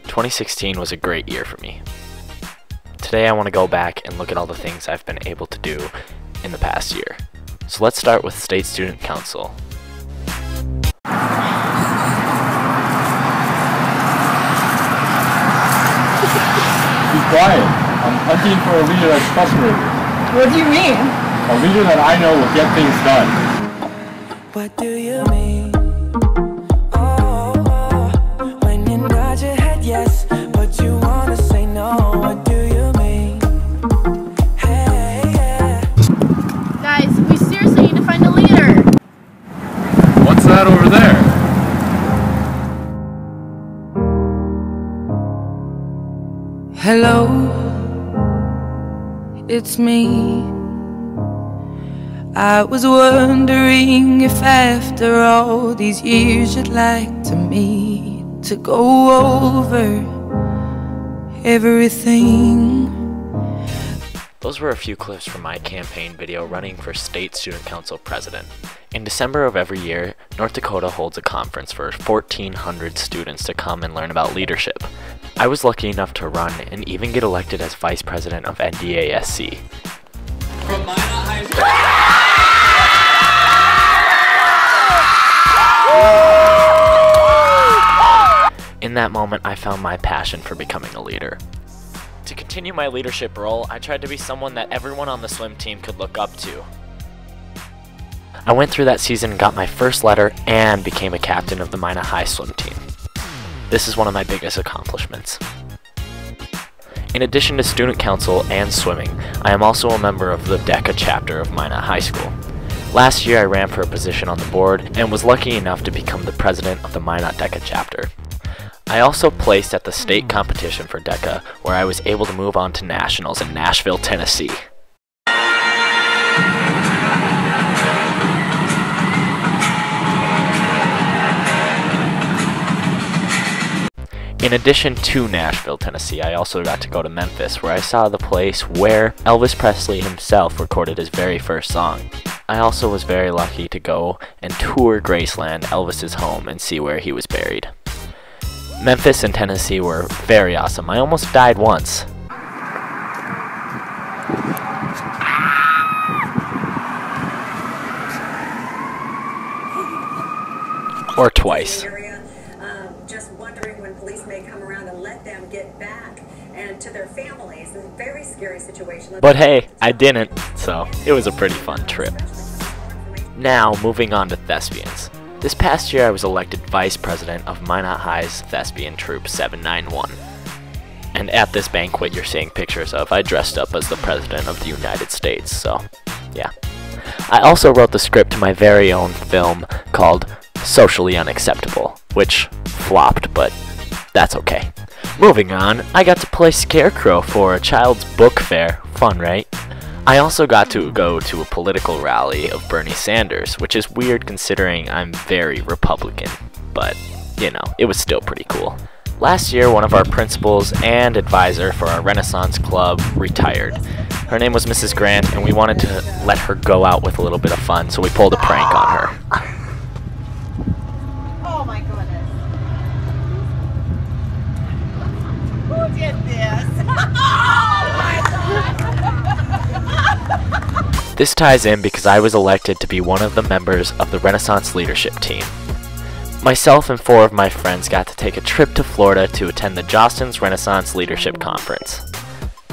2016 was a great year for me. Today I want to go back and look at all the things I've been able to do in the past year. So let's start with State Student Council. Be quiet. I'm hunting for a leader that's trustworthy. What do you mean? A leader that I know will get things done. What do you mean? Oh, when you nod your head yes, but you wanna say no. What do you mean? Hey, yeah. Guys, we seriously need to find a leader. What's that over there? Hello, it's me. I was wondering if after all these years you'd like to meet to go over everything. Those were a few clips from my campaign video running for State Student Council President. In December of every year, North Dakota holds a conference for 1,400 students to come and learn about leadership. I was lucky enough to run and even get elected as Vice President of NDASC. From Minot High School. In that moment, I found my passion for becoming a leader. To continue my leadership role, I tried to be someone that everyone on the swim team could look up to. I went through that season and got my first letter and became a captain of the Minot High swim team. This is one of my biggest accomplishments. In addition to student council and swimming, I am also a member of the DECA chapter of Minot High School. Last year I ran for a position on the board and was lucky enough to become the president of the Minot DECA chapter. I also placed at the state competition for DECA, where I was able to move on to nationals in Nashville, Tennessee. In addition to Nashville, Tennessee, I also got to go to Memphis, where I saw the place where Elvis Presley himself recorded his very first song. I also was very lucky to go and tour Graceland, Elvis's home, and see where he was buried. Memphis and Tennessee were very awesome. I almost died once. Or twice. Just wondering when police may come around and let them get back and to their families. It's a very scary situation. But hey, I didn't, so it was a pretty fun trip. Now, moving on to thespians. This past year I was elected Vice President of Minot High's Thespian Troop 791. And at this banquet you're seeing pictures of, I dressed up as the President of the United States, so yeah. I also wrote the script to my very own film called Socially Unacceptable, which flopped, but that's okay. Moving on, I got to play Scarecrow for a child's book fair. Fun, right? I also got to go to a political rally of Bernie Sanders, which is weird considering I'm very Republican, but, you know, it was still pretty cool. Last year, one of our principals and advisor for our Renaissance Club retired. Her name was Mrs. Grant, and we wanted to let her go out with a little bit of fun, so we pulled a prank on her. Oh my goodness. Who did this? Oh my God. This ties in because I was elected to be one of the members of the Renaissance leadership team. Myself and 4 of my friends got to take a trip to Florida to attend the Jostens Renaissance Leadership Conference.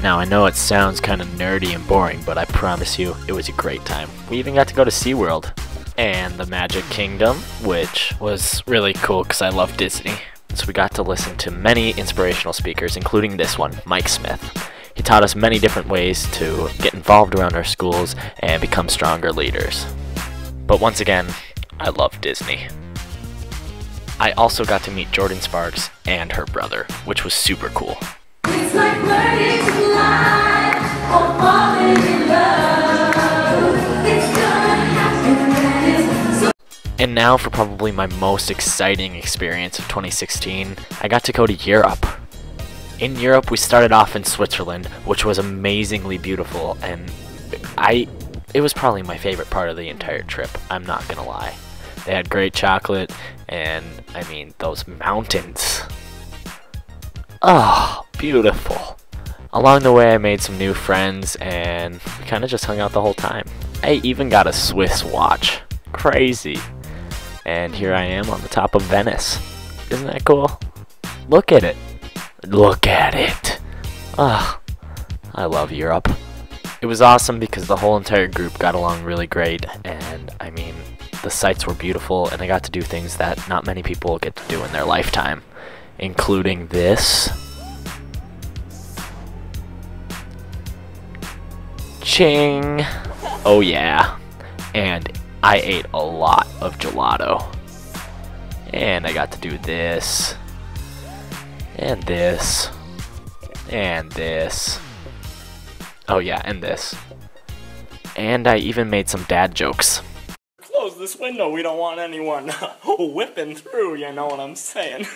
Now I know it sounds kind of nerdy and boring, but I promise you it was a great time. We even got to go to SeaWorld and the Magic Kingdom, which was really cool because I love Disney. So we got to listen to many inspirational speakers, including this one, Mike Smith. He taught us many different ways to get involved around our schools and become stronger leaders. But once again, I love Disney. I also got to meet Jordan Sparks and her brother, which was super cool. It's like learning to fly or falling in love. It's gonna happen. And now for probably my most exciting experience of 2016, I got to go to Europe. In Europe, we started off in Switzerland, which was amazingly beautiful, and it was probably my favorite part of the entire trip, I'm not gonna lie. They had great chocolate, and I mean, those mountains. Oh, beautiful. Along the way I made some new friends and kind of just hung out the whole time. I even got a Swiss watch. Crazy. And here I am on the top of Venice. Isn't that cool? Look at it. Look at it. Ah, I love Europe. It was awesome because the whole entire group got along really great, and I mean, the sights were beautiful, and I got to do things that not many people get to do in their lifetime, including this. Ching! Oh yeah. And I ate a lot of gelato. And I got to do this. And this. And this. Oh yeah, and this. And I even made some dad jokes. Close this window, we don't want anyone whipping through, you know what I'm saying?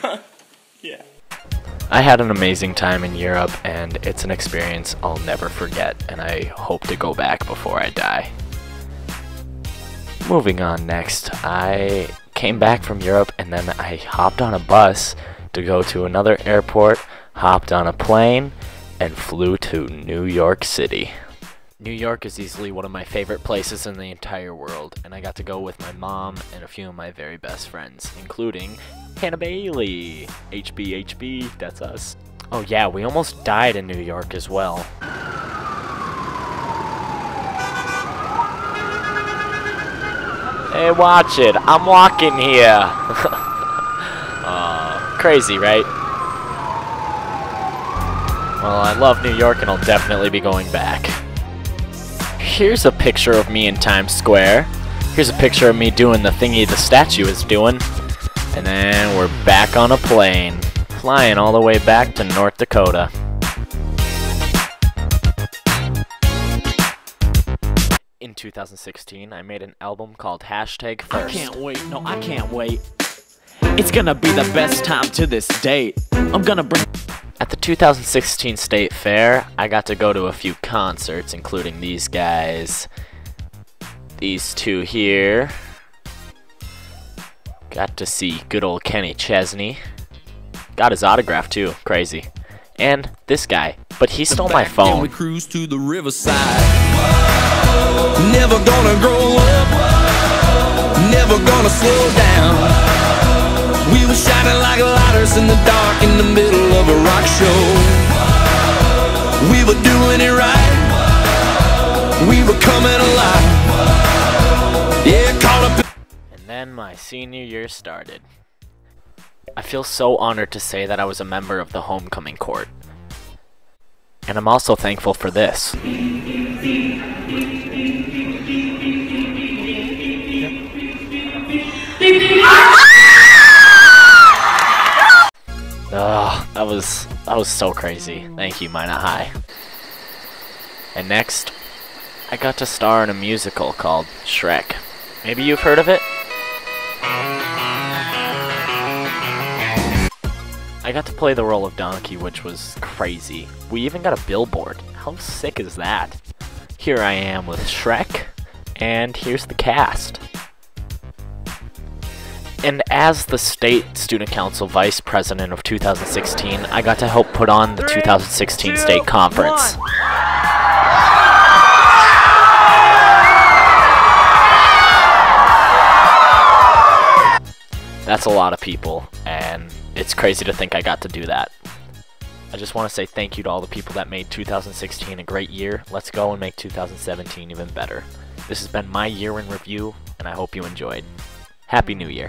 Yeah. I had an amazing time in Europe, and it's an experience I'll never forget, and I hope to go back before I die. Moving on next, I came back from Europe, and then I hopped on a bus to go to another airport, hopped on a plane, and flew to New York City. New York is easily one of my favorite places in the entire world, and I got to go with my mom and a few of my very best friends, including Hannah Bailey. HB, that's us. Oh yeah, we almost died in New York as well. Hey, watch it, I'm walking here. Crazy, right? Well, I love New York and I'll definitely be going back. Here's a picture of me in Times Square. Here's a picture of me doing the thingy the statue is doing. And then we're back on a plane, flying all the way back to North Dakota. In 2016, I made an album called #First. I can't wait, no, I can't wait. It's gonna be the best time to this date. I'm gonna bring... At the 2016 State Fair, I got to go to a few concerts, including these guys. These two here. Got to see good old Kenny Chesney. Got his autograph too, crazy. And this guy, but he stole my phone. We cruise to the riverside. Never gonna grow up. Never gonna slow down. We were shining like lighters in the dark in the middle of a rock show. We were doing it right. We were coming alive. Yeah, caught up. And then my senior year started. I feel so honored to say that I was a member of the homecoming court. And I'm also thankful for this. Oh, that was so crazy. Thank you, Minot High. And next, I got to star in a musical called Shrek. Maybe you've heard of it? I got to play the role of Donkey, which was crazy. We even got a billboard. How sick is that? Here I am with Shrek, and here's the cast. And as the State Student Council Vice President of 2016, I got to help put on the 2016 State Conference. That's a lot of people, and it's crazy to think I got to do that. I just want to say thank you to all the people that made 2016 a great year. Let's go and make 2017 even better. This has been my year in review, and I hope you enjoyed. Happy New Year.